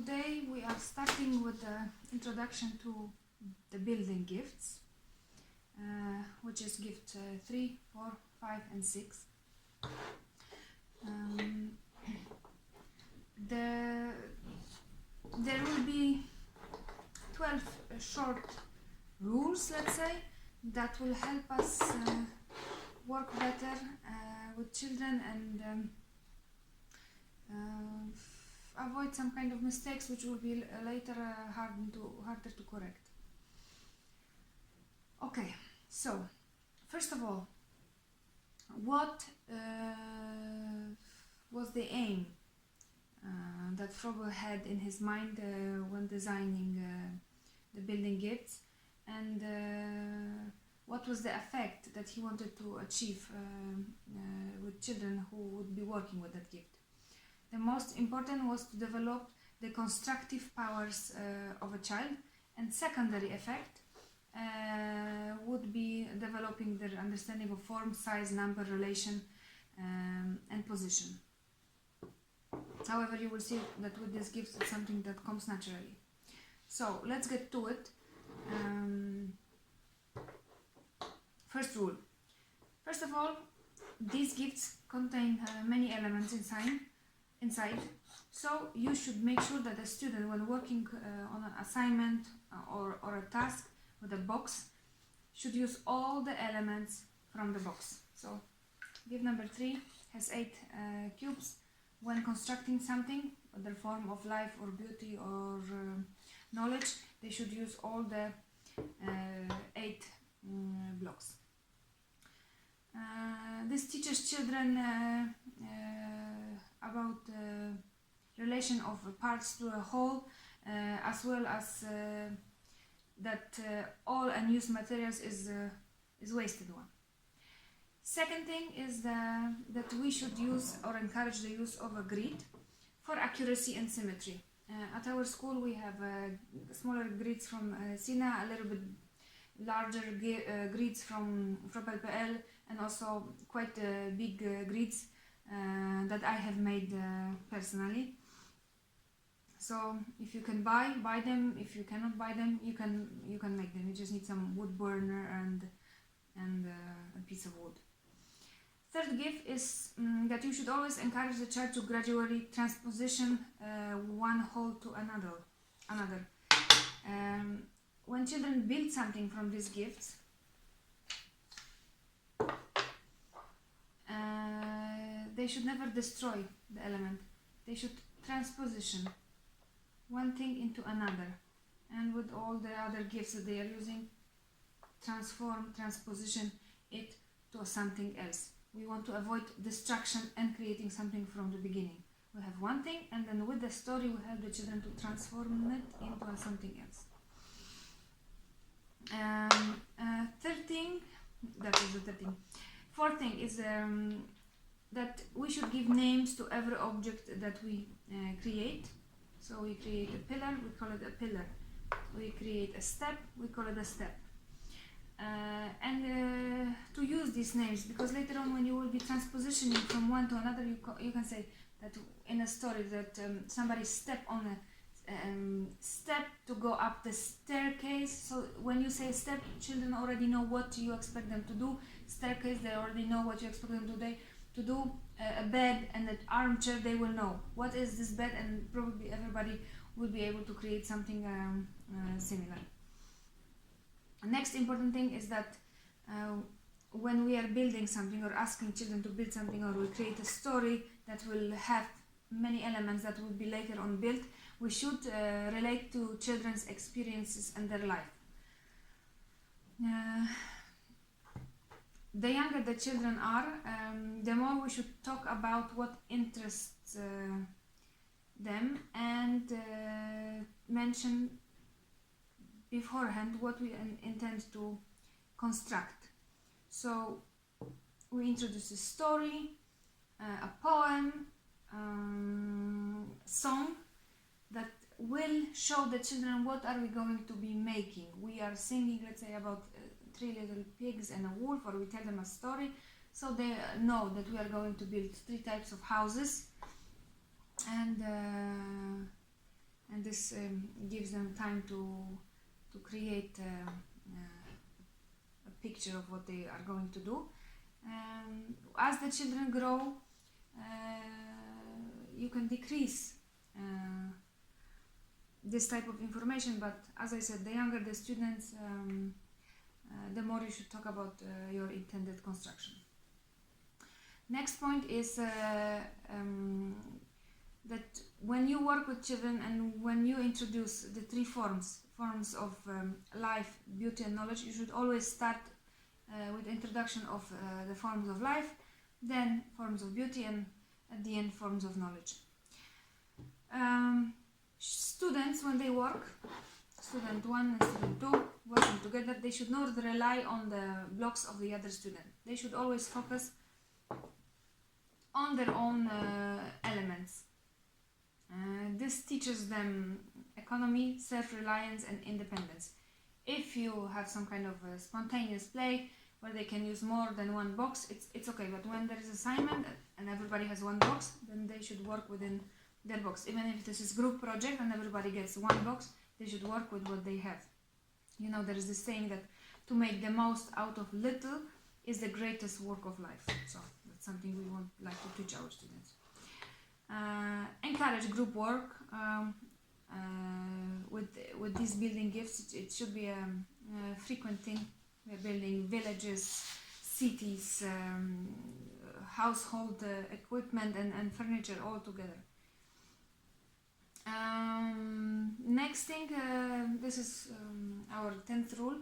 today we are starting with the introduction to the building gifts, which is gift 3, 4, 5 and 6. There will be 12 short rules, let's say, that will help us work better with children and avoid some kind of mistakes which will be later harder to correct. Okay, so first of all, what was the aim that Froebel had in his mind when designing the building gifts, and what was the effect that he wanted to achieve with children who would be working with that gift? The most important was to develop the constructive powers of a child, and secondary effect would be developing their understanding of form, size, number, relation and position. However, you will see that with these gifts it's something that comes naturally. So let's get to it. First rule. First of all, these gifts contain many elements inside, so you should make sure that the student, when working on an assignment or a task with a box, should use all the elements from the box. So gift number 3 has 8 cubes. When constructing something, whether form of life or beauty or knowledge, they should use all the 8 blocks. This teaches children about relation of parts to a whole, as well as that all unused materials is wasted one. Second thing is that we should use or encourage the use of a grid for accuracy and symmetry. At our school we have smaller grids from Sina, a little bit larger grids from Froebel, and also quite big grids that I have made personally. So if you can buy them. If you cannot buy them, you can make them. You just need some wood burner and a piece of wood. Third gift is that you should always encourage the child to gradually transposition one whole to another. When children build something from these gifts, they should never destroy the element. They should transposition one thing into another, and with all the other gifts that they are using, transposition it to something else. We want to avoid destruction and creating something from the beginning. We have one thing, and then with the story we help the children to transform it into something else. Third thing, that is the third thing. Fourth thing is that we should give names to every object that we create. So we create a pillar, we call it a pillar. We create a step, we call it a step. And to use these names, because later on when you will be transpositioning from one to another, you can say that in a story that somebody stepped on a step to go up the staircase. So when you say step, children already know what you expect them to do. Staircase, they already know what you expect them to do. A bed and an armchair, they will know what is this bed, and probably everybody will be able to create something similar. Next important thing is that when we are building something or asking children to build something, or we create a story that will have many elements that will be later on built, we should relate to children's experiences and their life. The younger the children are, the more we should talk about what interests them, and mention beforehand what we intend to construct. So we introduce a story, a poem, song that will show the children what are we going to be making. We are singing, let's say, about 3 little pigs and a wolf, or we tell them a story, so they know that we are going to build 3 types of houses, and and this gives them time to create a picture of what they are going to do. As the children grow, you can decrease this type of information, but as I said, the younger the students, the more you should talk about your intended construction. Next point is that when you work with children and when you introduce the three forms of life, beauty and knowledge, you should always start with introduction of the forms of life, then forms of beauty, and at the end forms of knowledge. Students, when they work, student 1 and student 2 working together, they should not rely on the blocks of the other student. They should always focus on their own elements. This teaches them economy, self-reliance and independence. If you have some kind of a spontaneous play where they can use more than one box, it's okay, but when there is assignment and everybody has one box, then they should work within their box. Even if this is group project and everybody gets one box, they should work with what they have. You know, there is this saying that to make the most out of little is the greatest work of life. So that's something we would like to teach our students. Encourage group work with these building gifts. It should be a frequent thing. We're building villages, cities, household equipment and furniture all together. Next thing, this is our 10th rule,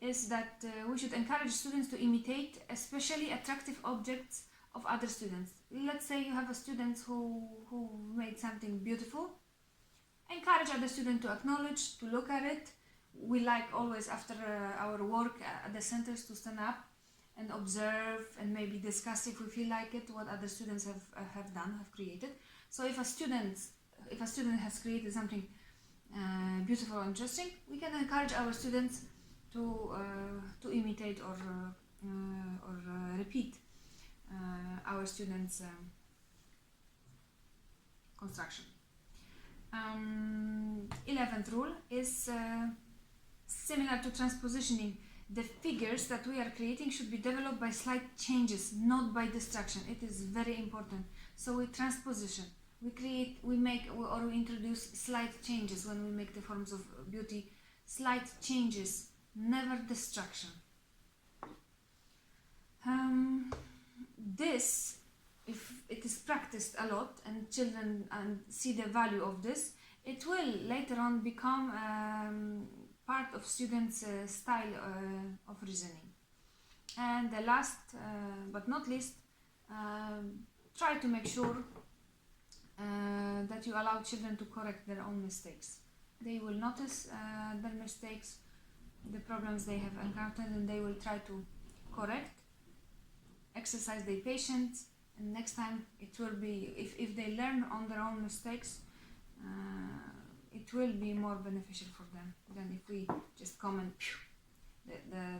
is that we should encourage students to imitate especially attractive objects of other students. Let's say you have a student who made something beautiful. Encourage other students to acknowledge, to look at it. We like always after our work at the centers to stand up and observe and maybe discuss, if we feel like it, what other students have created. So if a student has created something beautiful or interesting, we can encourage our students to imitate or repeat our students' construction. 11th rule is similar to transpositioning. The figures that we are creating should be developed by slight changes, not by destruction. It is very important. So we transposition. We make or we introduce slight changes when we make the forms of beauty. Slight changes, never destruction. This, if it is practiced a lot and children see the value of this, it will later on become part of students' style of reasoning. And the last but not least, try to make sure that you allow children to correct their own mistakes. They will notice their mistakes, the problems they have encountered, and they will try to correct. Exercise their patience, and next time it will be, if they learn on their own mistakes, it will be more beneficial for them than if we just come and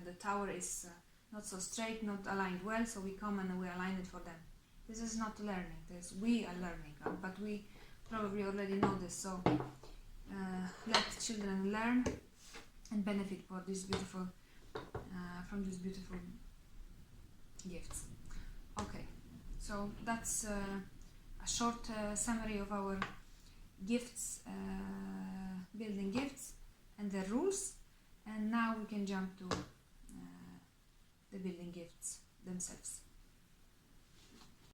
the tower is not so straight, not aligned well, so we come and we align it for them. This is not learning, we are learning, but we probably already know this, so let children learn and benefit for this beautiful, from these beautiful gifts. Okay, so that's a short summary of our gifts, building gifts and the rules, and now we can jump to the building gifts themselves.